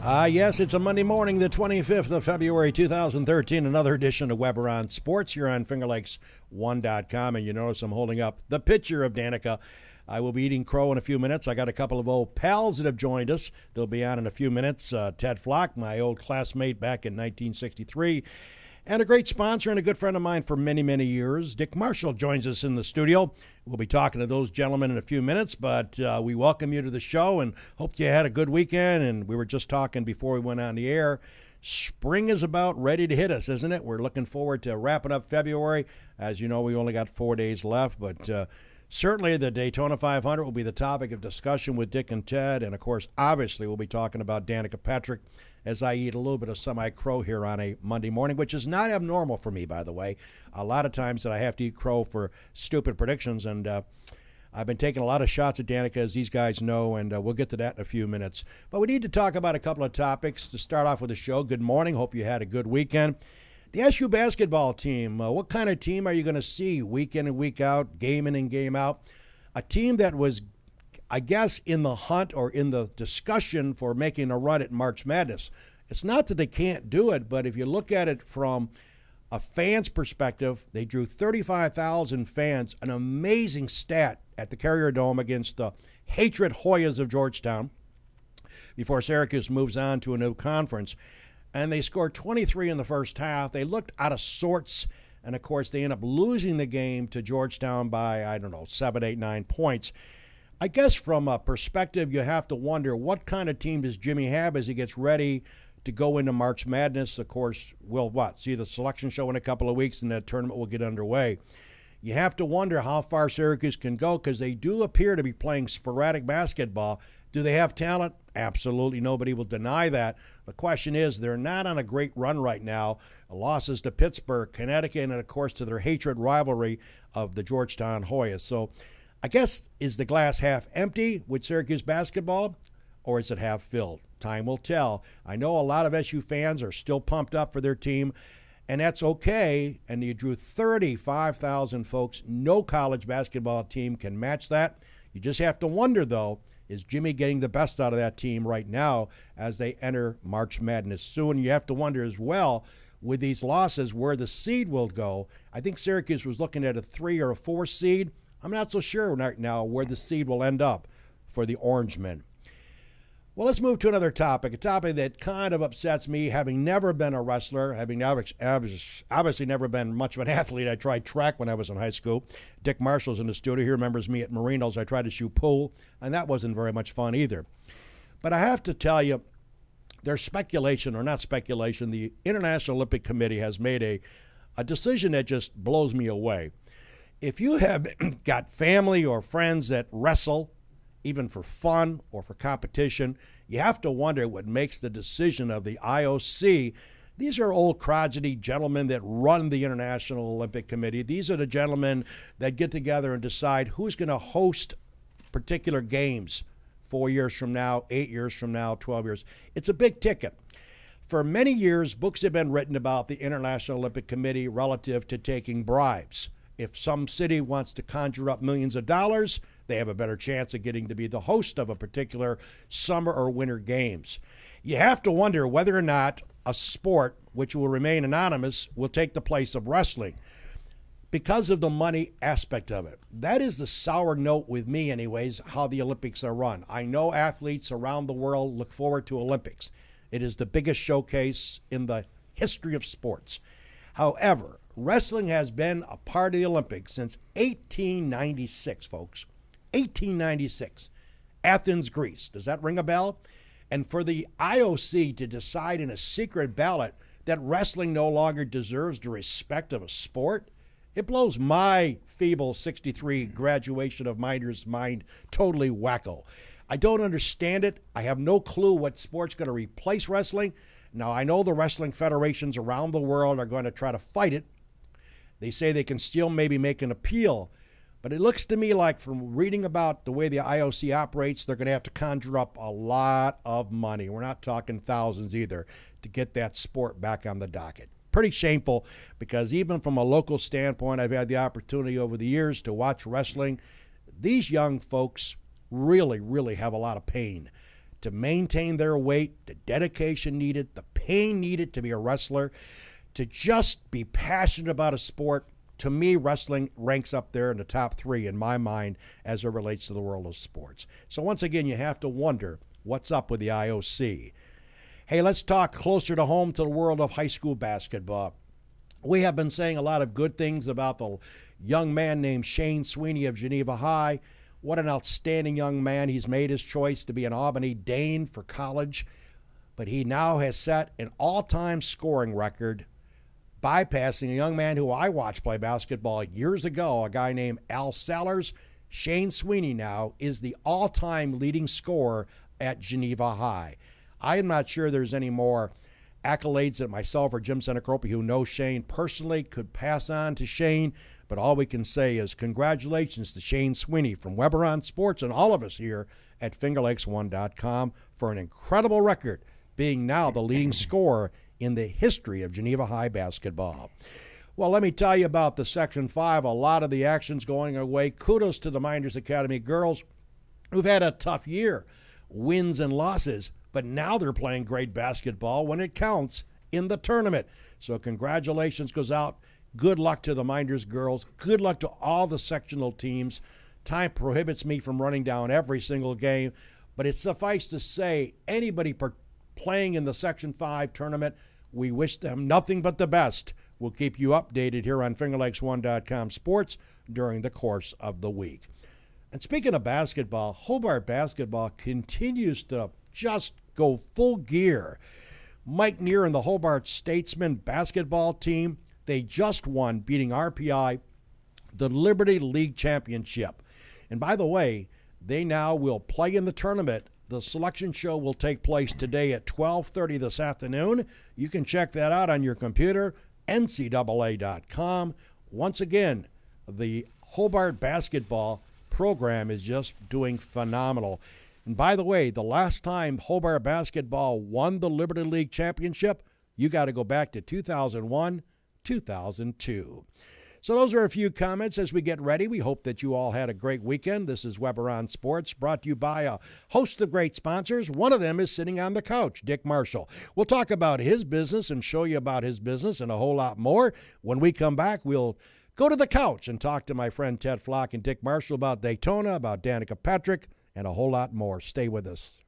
Yes, it's a Monday morning, the 25th of February, 2013, another edition of Weber on Sports here on FingerLakes1.com. And you notice I'm holding up the picture of Danica. I will be eating crow in a few minutes. I got a couple of old pals that have joined us. They'll be on in a few minutes. Ted Flock, my old classmate back in 1963, and a great sponsor and a good friend of mine for many, many years. Dick Marshall joins us in the studio. We'll be talking to those gentlemen in a few minutes, but we welcome you to the show and hope you had a good weekend. And we were just talking before we went on the air. Spring is about ready to hit us, isn't it? We're looking forward to wrapping up February. As you know, we only got 4 days left, but certainly the Daytona 500 will be the topic of discussion with Dick and Ted. And, of course, obviously we'll be talking about Danica Patrick as I eat a little bit of semi-crow here on a Monday morning, which is not abnormal for me, by the way. A lot of times that I have to eat crow for stupid predictions, and I've been taking a lot of shots at Danica, as these guys know, and we'll get to that in a few minutes. But we need to talk about a couple of topics to start off with the show. Good morning. Hope you had a good weekend. The SU basketball team, what kind of team are you going to see week in and week out, game in and game out? A team that was, I guess, in the hunt or in the discussion for making a run at March Madness. It's not that they can't do it, but if you look at it from a fan's perspective, they drew 35,000 fans, an amazing stat at the Carrier Dome against the hatred Hoyas of Georgetown before Syracuse moves on to a new conference. And they scored 23 in the first half. They looked out of sorts, and, of course, they end up losing the game to Georgetown by, 7, 8, 9 points. I guess from a perspective, you have to wonder what kind of team does Jimmy have as he gets ready to go into March Madness. Of course, we'll see the selection show in a couple of weeks, and the tournament will get underway. You have to wonder how far Syracuse can go because they do appear to be playing sporadic basketball. Do they have talent? Absolutely. Nobody will deny that. The question is, they're not on a great run right now. Losses to Pittsburgh, Connecticut, and, of course, to their hatred rivalry of the Georgetown Hoyas. So I guess, is the glass half empty with Syracuse basketball, or is it half filled? Time will tell. I know a lot of SU fans are still pumped up for their team, and that's okay. And you drew 35,000 folks. No college basketball team can match that. You just have to wonder, though, is Jimmy getting the best out of that team right now as they enter March Madness soon? You have to wonder as well, with these losses, where the seed will go. I think Syracuse was looking at a 3 or a 4 seed. I'm not so sure right now where the seed will end up for the Orangemen. Well, let's move to another topic, a topic that kind of upsets me, having never been a wrestler, having obviously never been much of an athlete. I tried track when I was in high school. Dick Marshall's in the studio. He remembers me at Marinos. I tried to shoot pool, and that wasn't very much fun either. But I have to tell you, there's speculation, or not speculation, the International Olympic Committee has made a decision that just blows me away. If you have got family or friends that wrestle, even for fun or for competition, you have to wonder what makes the decision of the IOC. These are old crotchety gentlemen that run the International Olympic Committee. These are the gentlemen that get together and decide who's going to host particular games 4 years from now, 8 years from now, 12 years. It's a big ticket. For many years, books have been written about the International Olympic Committee relative to taking bribes. If some city wants to conjure up millions of dollars, they have a better chance of getting to be the host of a particular summer or winter games. You have to wonder whether or not a sport, which will remain anonymous, will take the place of wrestling because of the money aspect of it. That is the sour note with me anyways, how the Olympics are run. I know athletes around the world look forward to Olympics. It is the biggest showcase in the history of sports. However, wrestling has been a part of the Olympics since 1896, folks. 1896. Athens, Greece. Does that ring a bell? And for the IOC to decide in a secret ballot that wrestling no longer deserves the respect of a sport, it blows my feeble 63 graduation of minder's mind totally wacko. I don't understand it. I have no clue what sport's going to replace wrestling. Now, I know the wrestling federations around the world are going to try to fight it. They say they can still maybe make an appeal. But it looks to me like, from reading about the way the IOC operates, they're going to have to conjure up a lot of money. We're not talking thousands either to get that sport back on the docket. Pretty shameful, because even from a local standpoint, I've had the opportunity over the years to watch wrestling. These young folks really, really have a lot of pain to maintain their weight, the dedication needed, the pain needed to be a wrestler, to just be passionate about a sport. To me, wrestling ranks up there in the top 3 in my mind as it relates to the world of sports. So once again, you have to wonder what's up with the IOC. Hey, let's talk closer to home to the world of high school basketball. We have been saying a lot of good things about the young man named Shane Sweeney of Geneva High. What an outstanding young man. He's made his choice to be an Albany Dane for college, but he now has set an all-time scoring record, bypassing a young man who I watched play basketball years ago, a guy named Al Sellers. Shane Sweeney now is the all-time leading scorer at Geneva High. I am not sure there's any more accolades that myself or Jim Senecropi, who knows Shane personally, could pass on to Shane, but all we can say is congratulations to Shane Sweeney from Weber on Sports and all of us here at FingerLakes1.com for an incredible record, being now the leading scorer in the history of Geneva High basketball. Well, let me tell you about the Section 5. A lot of the action's going away. Kudos to the Minders Academy girls who've had a tough year, wins and losses, but now they're playing great basketball when it counts in the tournament. So congratulations goes out. Good luck to the Minders girls. Good luck to all the sectional teams. Time prohibits me from running down every single game, but it's suffice to say, anybody playing in the Section 5 tournament, we wish them nothing but the best. We'll keep you updated here on FingerLakes1.com Sports during the course of the week. And speaking of basketball, Hobart basketball continues to just go full gear. Mike Neer and the Hobart Statesman basketball team, they just won, beating RPI, the Liberty League Championship. And by the way, they now will play in the tournament. The selection show will take place today at 12:30 this afternoon. You can check that out on your computer, ncaa.com. Once again, the Hobart basketball program is just doing phenomenal. And by the way, the last time Hobart basketball won the Liberty League Championship, you got to go back to 2001, 2002. So those are a few comments as we get ready. We hope that you all had a great weekend. This is Weber on Sports, brought to you by a host of great sponsors. One of them is sitting on the couch, Dick Marshall. We'll talk about his business and show you about his business and a whole lot more. When we come back, we'll go to the couch and talk to my friend Ted Flock and Dick Marshall about Daytona, about Danica Patrick, and a whole lot more. Stay with us.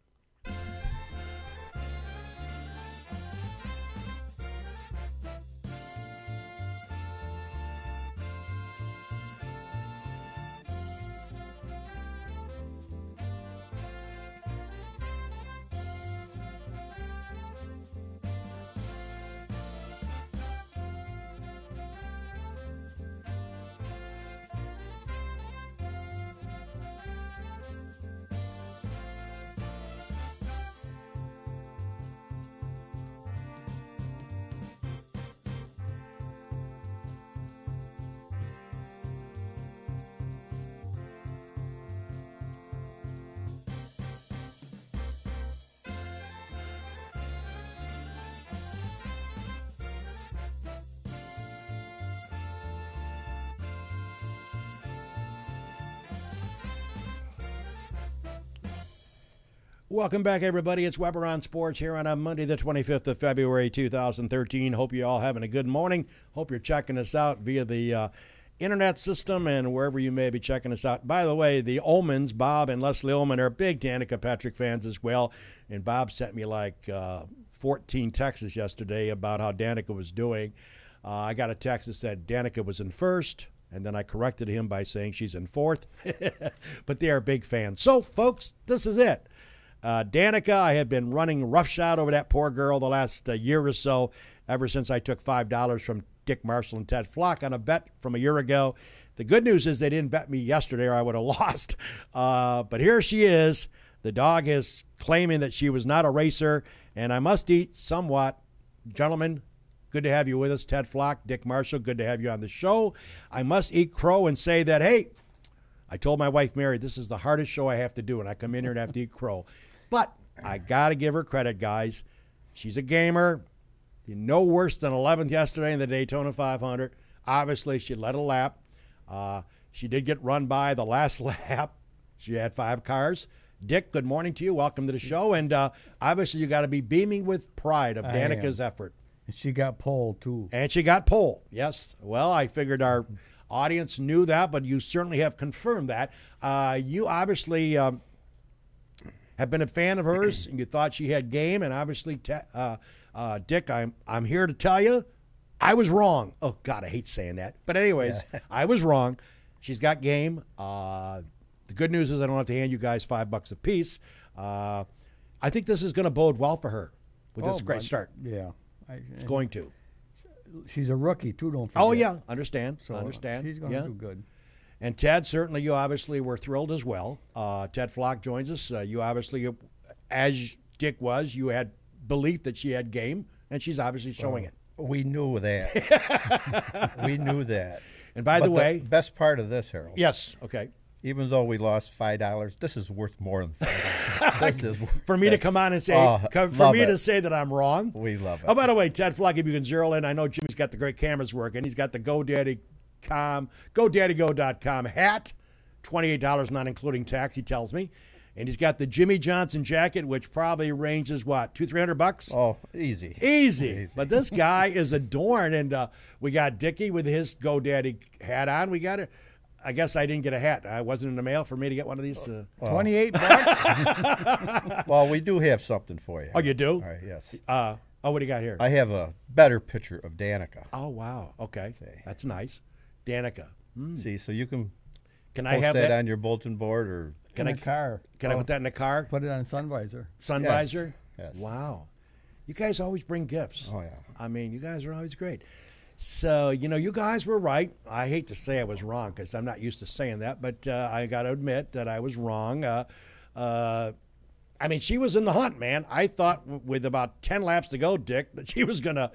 Welcome back, everybody. It's Weber on Sports here on a Monday, the 25th of February, 2013. Hope you all having a good morning. Hope you're checking us out via the internet system and wherever you may be checking us out. By the way, the Ullmans, Bob and Leslie Ullman, are big Danica Patrick fans as well. And Bob sent me like 14 texts yesterday about how Danica was doing. I got a text that said Danica was in first, and then I corrected him by saying she's in fourth. But they are big fans. So, folks, this is it. Danica, I have been running roughshod over that poor girl the last year or so, ever since I took $5 from Dick Marshall and Ted Flock on a bet from a year ago. The good news is they didn't bet me yesterday or I would have lost. But here she is. The dog is claiming that she was not a racer, and I must eat somewhat. Gentlemen, good to have you with us. Ted Flock, Dick Marshall, good to have you on the show. I must eat crow and say that, hey, I told my wife, Mary, this is the hardest show I have to do, and I come in here and have to eat crow. But I got to give her credit, guys. She's a gamer. No worse than 11th yesterday in the Daytona 500. Obviously, she led a lap. She did get run by the last lap. She had 5 cars. Dick, good morning to you. Welcome to the show. And obviously, you got to be beaming with pride of Danica's effort. She got pole, too. And she got pole, yes. Well, I figured our audience knew that, but you certainly have confirmed that. You obviously have been a fan of hers, and you thought she had game. And obviously, Dick, I'm here to tell you, I was wrong. Oh, God, I hate saying that. But anyways, I was wrong. She's got game. The good news is I don't have to hand you guys $5 a piece. I think this is going to bode well for her with this great start. Yeah. It's going to. She's a rookie, too, don't forget. Oh, yeah. Understand. So Understand. she's going to do good. And Ted, certainly you obviously were thrilled as well. Ted Flock joins us. You obviously, as Dick was, you had belief that she had game, and she's obviously showing it. We knew that. We knew that. And by the way, best part of this, Harold. Yes, okay. Even though we lost $5, this is worth more than $5. This is for me to come on and say, to say that I'm wrong. We love it. Oh, by the way, Ted Flock, if you can zero in, I know Jimmy's got the great cameras working. He's got the GoDaddyGo.com hat, $28 not including tax, he tells me. And he's got the Jimmy Johnson jacket, which probably ranges, what, $200-300? Oh, easy. Easy. But this guy is adorned. And we got Dickie with his GoDaddy hat on. We got it. I guess I didn't get a hat. I wasn't in the mail for me to get one of these. $28? Well, we do have something for you. Oh, you do? All right, yes. What do you got here? I have a better picture of Danica. Oh, wow. Okay. That's nice. Danica. See, so you can I post have that on your bulletin board or in a car. Can I put that in the car? Put it on sun visor. Sun visor? Yes. Wow. You guys always bring gifts. Oh, yeah. I mean, you guys are always great. So, you guys were right. I hate to say I was wrong because I'm not used to saying that, but I got to admit that I was wrong. I mean, she was in the hunt, man. I thought with about 10 laps to go, Dick, that she was going to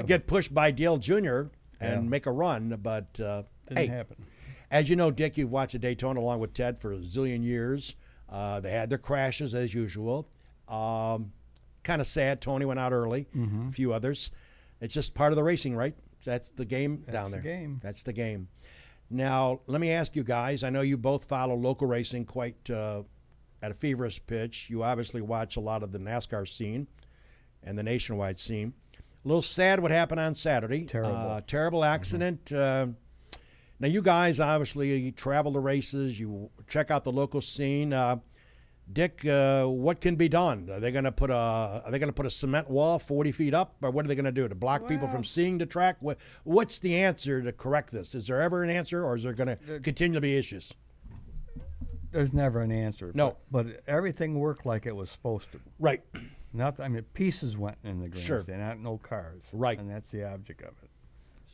get pushed by Dale Jr. and make a run, but didn't happen. As you know, Dick, you've watched the Daytona along with Ted for a zillion years. They had their crashes as usual. Kind of sad. Tony went out early. A few others. It's just part of the racing, right? That's the game down there. That's the game. Now, let me ask you guys. I know you both follow local racing quite at a feverish pitch. You obviously watch a lot of the NASCAR scene and the nationwide scene. A little sad what happened on Saturday. Terrible accident. Now, you guys obviously travel the races. You check out the local scene. Dick, what can be done? Are they going to put a cement wall 40 feet up, or what are they going to do to block people from seeing the track? What's the answer to correct this? Is there ever an answer, or is there going to continue to be issues? There's never an answer. No, but everything worked like it was supposed to. Right. I mean, pieces went in the grandstand, not no cars. Right. And that's the object of it.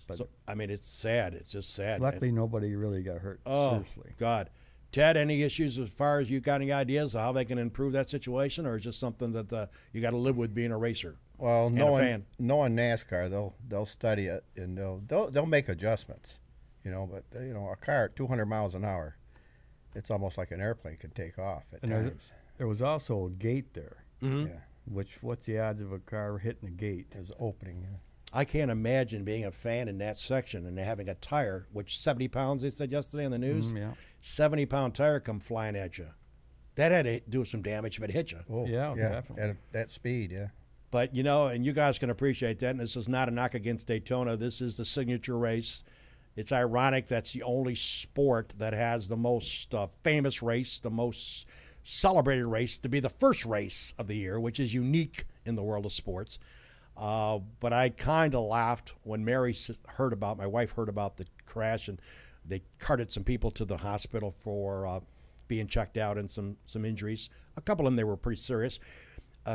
But so, I mean, it's sad. It's just sad. Luckily, nobody really got hurt. Oh, seriously. God. Ted, any issues as far as you got any ideas of how they can improve that situation, or is just something that you got to live with being a racer? Well, knowing NASCAR, they'll study it and they'll make adjustments, But a car at 200 miles an hour, it's almost like an airplane can take off at times. There was also a gate there. Mm-hmm. Yeah. What's the odds of a car hitting a gate? There's an opening. Yeah. I can't imagine being a fan in that section and having a tire, which 70 pounds, they said yesterday on the news, 70-pound tire come flying at you. That had to do some damage if it hit you. Oh, yeah, definitely. At that speed, yeah. But, and you guys can appreciate that, and this is not a knock against Daytona. This is the signature race. It's ironic that's the only sport that has the most famous race, the most celebrated race, to be the first race of the year, which is unique in the world of sports. But I kind of laughed when my wife heard about the crash, and they carted some people to the hospital for being checked out and some injuries. A couple of them, they were pretty serious.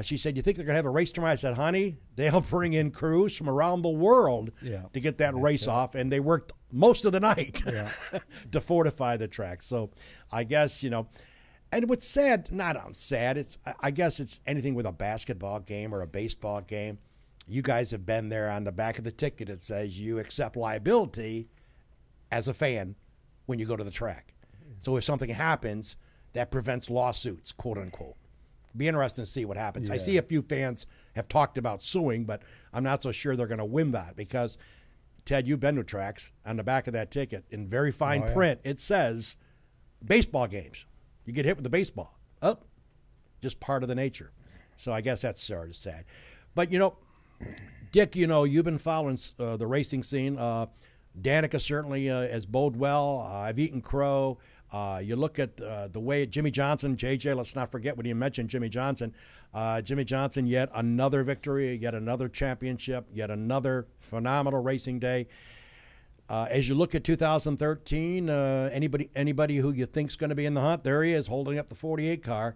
She said, "You think they're going to have a race tomorrow?" I said, "Honey, they'll bring in crews from around the world to get that race off," and they worked most of the night to fortify the track. So I guess, and what's sad, I guess it's anything with a basketball game or a baseball game. You guys have been there. On the back of the ticket, it says you accept liability as a fan when you go to the track. So if something happens, that prevents lawsuits, quote unquote. Be interesting to see what happens. I see a few fans have talked about suing, but I'm not so sure they're going to win that because, Ted, you've been to tracks. On the back of that ticket, in very fine print, it says baseball games. You get hit with the baseball. Oh, just part of the nature. So I guess that's sort of sad. But, you know, Dick, you know, you've been following the racing scene. Danica certainly has bode well. I've eaten crow. You look at the way Jimmy Johnson, JJ, let's not forget when you mentioned Jimmy Johnson. Jimmy Johnson, yet another victory, yet another championship, yet another phenomenal racing day. As you look at 2013, anybody who you think's going to be in the hunt, there he is holding up the 48 car.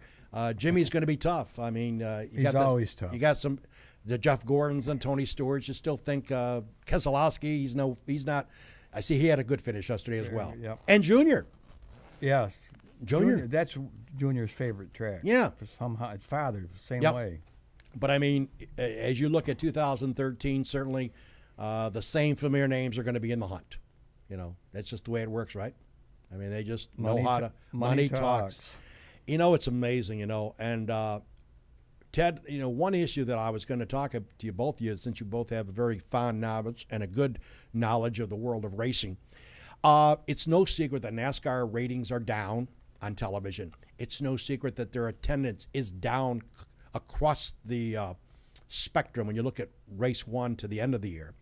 Jimmy's going to be tough. I mean, he's always tough. You got the Jeff Gordons and Tony Stewarts. You still think Keselowski, he's not. I see he had a good finish yesterday as well. Yep. And Junior. Yes. Junior. That's Junior's favorite track. Yeah. For somehow, his father, same Yep. way. But, I mean, as you look at 2013, certainly the same familiar names are going to be in the hunt. You know, that's just the way it works, right? I mean, they just know how to. Money talks. You know, it's amazing, you know. And, Ted, you know, one issue that I was going to talk to you both, since you both have a very fond knowledge and a good knowledge of the world of racing, it's no secret that NASCAR ratings are down on television. It's no secret that their attendance is down across the spectrum when you look at race one to the end of the year.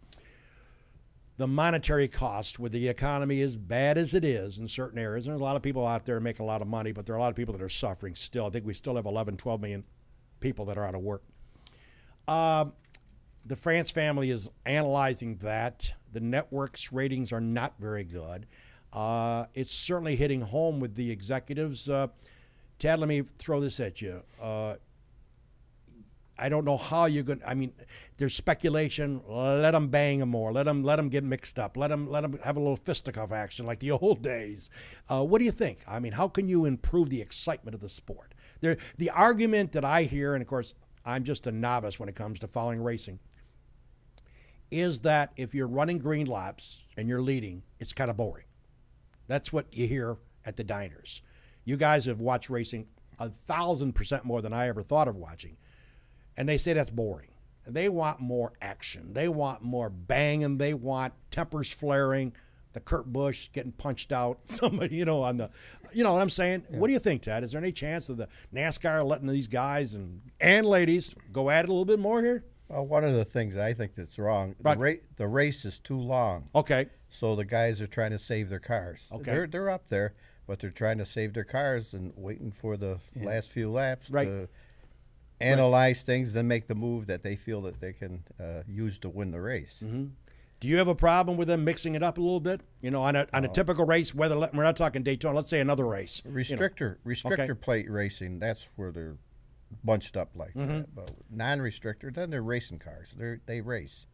The monetary cost with the economy as bad as it is in certain areas, and there's a lot of people out there making a lot of money, but there are a lot of people that are suffering still. I think we still have 11, 12 million people that are out of work. The France family is analyzing that. The network's ratings are not very good. It's certainly hitting home with the executives. Tad, let me throw this at you. I don't know how you're going to, I mean, there's speculation. Let them bang them more. Let them get mixed up. Let them have a little fisticuff action like the old days. What do you think? I mean, how can you improve the excitement of the sport? The argument that I hear, and of course, I'm just a novice when it comes to following racing, is that if you're running green laps and you're leading, it's kind of boring. That's what you hear at the diners. You guys have watched racing 1,000% more than I ever thought of watching, and they say that's boring. They want more action. They want more banging. They want tempers flaring, the Kurt Busch getting punched out, somebody, you know, on the, you know what I'm saying? Yeah. What do you think, Ted? Is there any chance of the NASCAR letting these guys and ladies go at it a little bit more here? Well, one of the things I think that's wrong, the race is too long. Okay. So the guys are trying to save their cars. Okay. They're up there, but they're trying to save their cars and waiting for the last few laps to analyze things, then make the move that they feel that they can use to win the race. Mm-hmm. Do you have a problem with them mixing it up a little bit? You know, on a typical race, whether we're not talking Daytona, let's say another race. Restrictor plate racing, that's where they're bunched up like that. But non-restrictor, then they're racing cars. They race.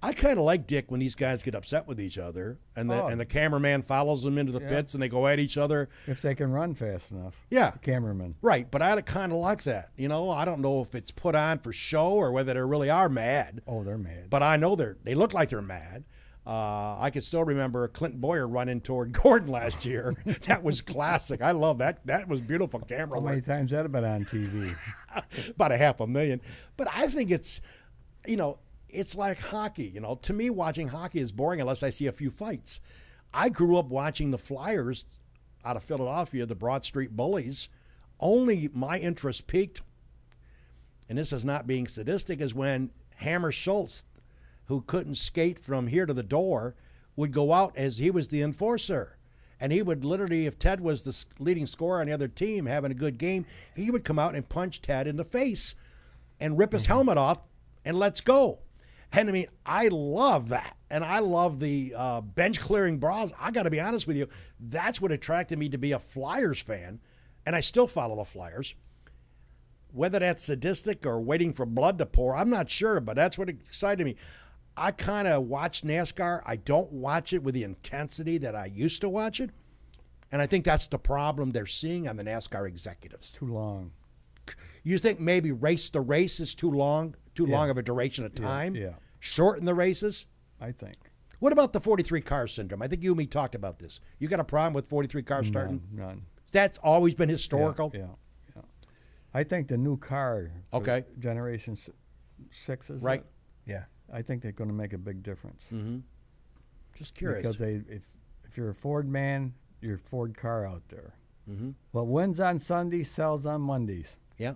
I kind of like, Dick, when these guys get upset with each other and the cameraman follows them into the pits and they go at each other. If they can run fast enough. Yeah. The cameraman. Right, but I kind of like that. You know, I don't know if it's put on for show or whether they really are mad. Oh, they're mad. But I know they look like they're mad. I can still remember Clinton Boyer running toward Gordon last year. That was classic. I love that. That was beautiful camera work. How many times that have been on TV? About 500,000. But I think it's, you know, it's like hockey. You know, to me, watching hockey is boring unless I see a few fights. I grew up watching the Flyers out of Philadelphia, the Broad Street Bullies. Only my interest peaked, and this is not being sadistic, is when Hammer Schultz, who couldn't skate from here to the door, would go out as he was the enforcer. And he would literally, if Ted was the leading scorer on the other team having a good game, he would come out and punch Ted in the face and rip his helmet off and let's go. And, I mean, I love that. And I love the bench-clearing brawls. I got to be honest with you, that's what attracted me to be a Flyers fan, and I still follow the Flyers. Whether that's sadistic or waiting for blood to pour, I'm not sure, but that's what excited me. I kind of watch NASCAR. I don't watch it with the intensity that I used to watch it, and I think that's the problem they're seeing on the NASCAR executives. Too long. You think maybe race the race is too long of a duration of time? Yeah. Shorten the races? I think. What about the 43 car syndrome? I think you and me talked about this. You got a problem with 43 cars starting? None. That's always been historical? Yeah. I think the new car, Generation 6 is right. Yeah. I think they're going to make a big difference. Mm-hmm. Just curious. Because if you're a Ford man, you're a Ford car out there. Mm-hmm. What wins on Sundays sells on Mondays. Yeah.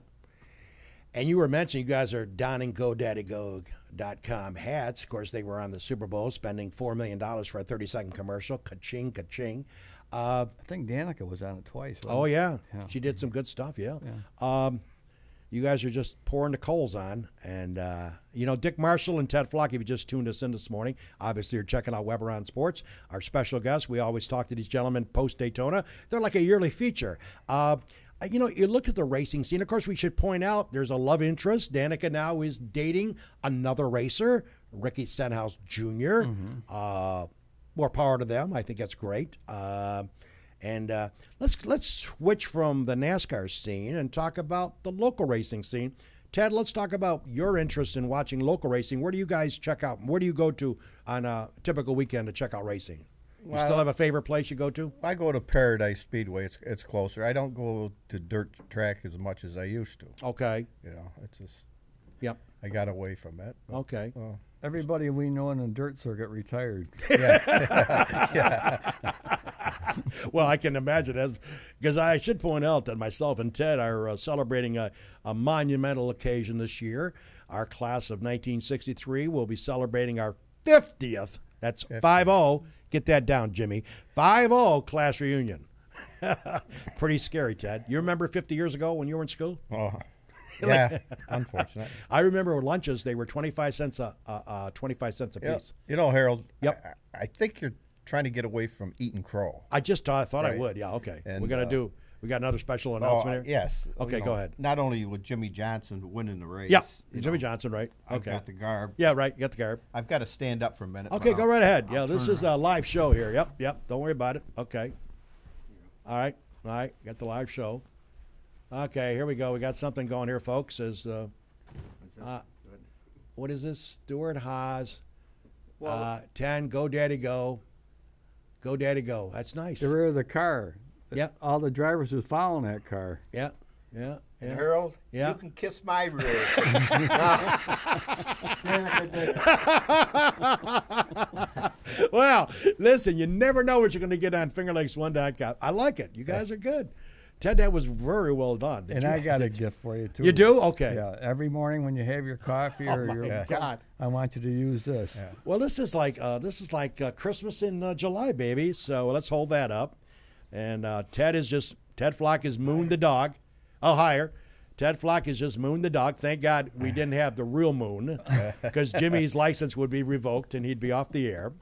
And you were mentioning you guys are donning GoDaddyGo.com hats. Of course, they were on the Super Bowl spending $4 million for a 30-second commercial. Ka-ching, ka-ching. I think Danica was on it twice. Oh, yeah. She did some good stuff, yeah. You guys are just pouring the coals on. And, Dick Marshall and Ted Flock, if you just tuned us in this morning, obviously you're checking out Weber on Sports. Our special guests, we always talk to these gentlemen post-Daytona. They're like a yearly feature. You look at the racing scene. Of course, we should point out there's a love interest. Danica now is dating another racer, Ricky Stenhouse Jr. More power to them. I think that's great. Let's switch from the NASCAR scene and talk about the local racing scene. Ted, let's talk about your interest in watching local racing. Where do you guys check out? Where do you go to on a typical weekend to check out racing? You still have a favorite place you go to? I go to Paradise Speedway. It's closer. I don't go to dirt track as much as I used to. Okay. It's just. Yep. I got away from it. Okay. Everybody we know in the dirt circuit retired. Yeah. Well, I can imagine, because I should point out that myself and Ted are celebrating a monumental occasion this year. Our class of 1963 will be celebrating our 50th. That's 5-0. Get that down, Jimmy. 5-0 class reunion. Pretty scary, Ted. You remember 50 years ago when you were in school? Oh, yeah. Unfortunate. I remember lunches, they were 25 cents a piece. Harold, Yep. I think you're trying to get away from eating crow. I just thought Right. I would. Yeah, okay. And, we got another special announcement here? Yes. Okay, go ahead. Not only with Jimmy Johnson winning the race. Yeah, Jimmy Johnson, right. I've Okay. got the garb. Yeah, right. You got the garb. I've got to stand up for a minute. Okay, go right ahead. Yeah, I'll this turn is a live show here. Yep. Don't worry about it. Okay. All right. Got the live show. Okay, here we go. We got something going here, folks. What is this? Stuart Haas. 10, Go Daddy Go. Go Daddy Go. That's nice. The rear of the car. Yeah. All the drivers was following that car. Yeah. And Harold, Yeah. you can kiss my rear. Well, listen, you never know what you're going to get on fingerlakes1.com. I like it. You guys are good. Ted, that was very well done. I got a gift for you, too. You do? Okay. Yeah, every morning when you have your coffee or your God. I want you to use this. Yeah. Well, this is like Christmas in July, baby. So let's hold that up. And Ted Flock is Moon the dog. Oh, higher. Ted Flock is just Moon the dog. Thank God we didn't have the real Moon, because Jimmy's license would be revoked and he'd be off the air.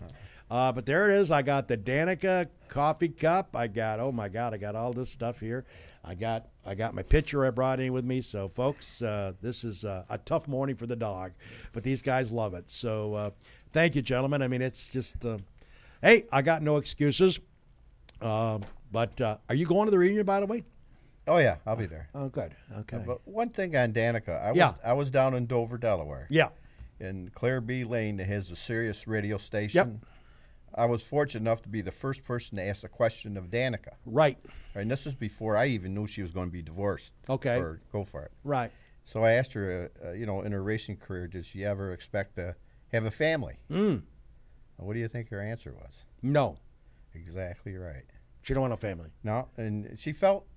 But there it is. I got the Danica coffee cup. I got all this stuff here. I got my pitcher I brought in with me. So, folks, this is a tough morning for the dog, but these guys love it. So, thank you, gentlemen. I mean, it's just, hey, I got no excuses. But are you going to the reunion, by the way? Oh, yeah, I'll be there. Oh, good. Okay. But one thing on Danica, I was down in Dover, Delaware. Yeah. In Claire B. Lane that has a Sirius radio station. Yep. I was fortunate enough to be the first person to ask a question of Danica. Right. And this was before I even knew she was going to be divorced. Okay. Or go for it. Right. So I asked her, in her racing career, did she ever expect to have a family? What do you think her answer was? No. Exactly right. She don't want a family. No, and she felt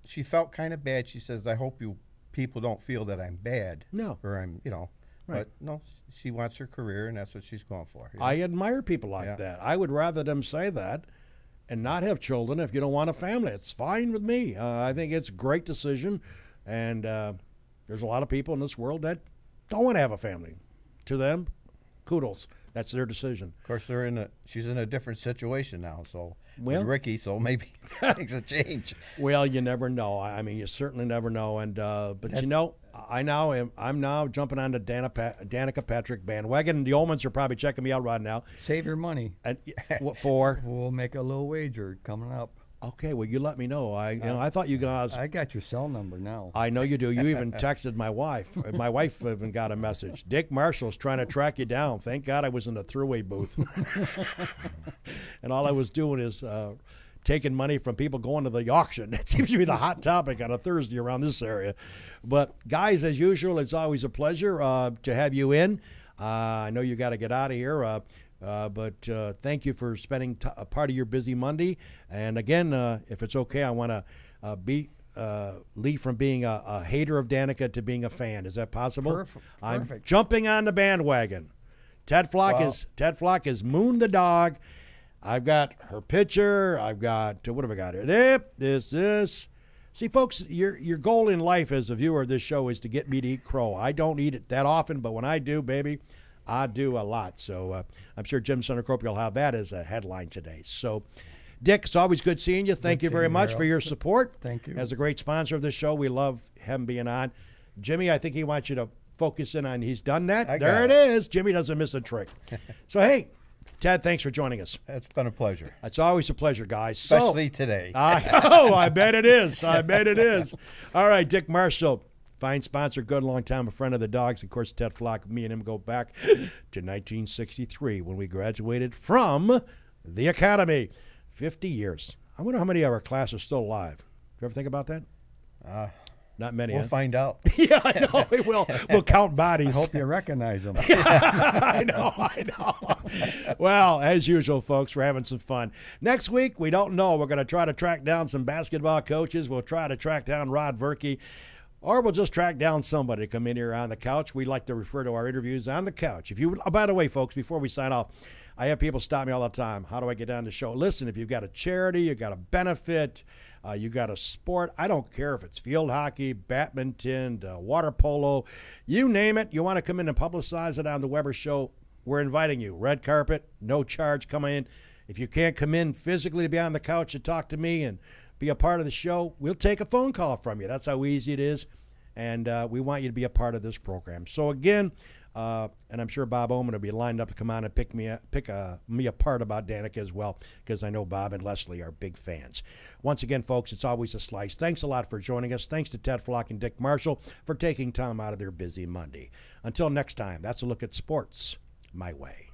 kind of bad. She says, "I hope you people don't feel that I'm bad." No. Or I'm, Right. But no, she wants her career, and that's what she's going for. I admire people like that. I would rather them say that and not have children if you don't want a family. It's fine with me. I think it's a great decision, and there's a lot of people in this world that don't want to have a family. To them, kudos. That's their decision. Of course, she's in a different situation now, so Well- with Ricky, so maybe things will change. Well, you never know. I mean, you certainly never know. And but I'm now jumping on the Danica Patrick bandwagon. The Olmans are probably checking me out right now. Save your money. And what for? We'll make a little wager coming up. Okay, well, you let me know. I thought you guys. I got your cell number now. I know you do. You even texted my wife. My wife even got a message. Dick Marshall's trying to track you down. Thank God I was in the throughway booth. And all I was doing is taking money from people going to the auction. It seems to be the hot topic on a Thursday around this area. But, guys, as usual, it's always a pleasure to have you in. I know you got to get out of here. But thank you for spending a part of your busy Monday. And again, if it's okay, I want to leap from being a hater of Danica to being a fan. Is that possible? Perfect. I'm jumping on the bandwagon. Ted Flock is Moon the dog. I've got her picture. I've got what have I got here? This. See, folks, your goal in life as a viewer of this show is to get me to eat crow. I don't eat it that often, but when I do, baby, I do a lot. So I'm sure Jim Sundercope will have that as a headline today. So, Dick, it's always good seeing you. Thank you very much for your support. Thank you. As a great sponsor of this show, we love him being on. Jimmy, I think he wants you to focus in on. He's done that. There it is. Jimmy doesn't miss a trick. So, hey, Ted, thanks for joining us. It's been a pleasure. It's always a pleasure, guys. Especially today. I bet it is. I bet it is. All right, Dick Marshall, fine sponsor, good long time, a friend of the dogs. Of course, Ted Flock, me and him go back to 1963 when we graduated from the Academy. 50 years. I wonder how many of our class are still alive. Do you ever think about that? Not many. We'll find out. Yeah, I know. We will. We'll count bodies. I hope you recognize them. I know. Well, as usual, folks, we're having some fun. Next week, we don't know. We're going to try to track down some basketball coaches. We'll try to track down Rod Verke, or we'll just track down somebody to come in here on the couch. We like to refer to our interviews on the couch. By the way, folks, before we sign off, I have people stop me all the time. How do I get on the show? Listen, if you've got a charity, you've got a benefit, you got a sport, I don't care if it's field hockey, badminton, water polo, you name it. You want to come in and publicize it on the Weber Show, we're inviting you. Red carpet, no charge, come in. If you can't come in physically to be on the couch and talk to me and be a part of the show, we'll take a phone call from you. That's how easy it is, and we want you to be a part of this program. So again, and I'm sure Bob Oman will be lined up to come on and pick me apart about Danica as well, because I know Bob and Leslie are big fans. Once again, folks, it's always a slice. Thanks a lot for joining us. Thanks to Ted Flock and Dick Marshall for taking time out of their busy Monday. Until next time, that's a look at sports my way.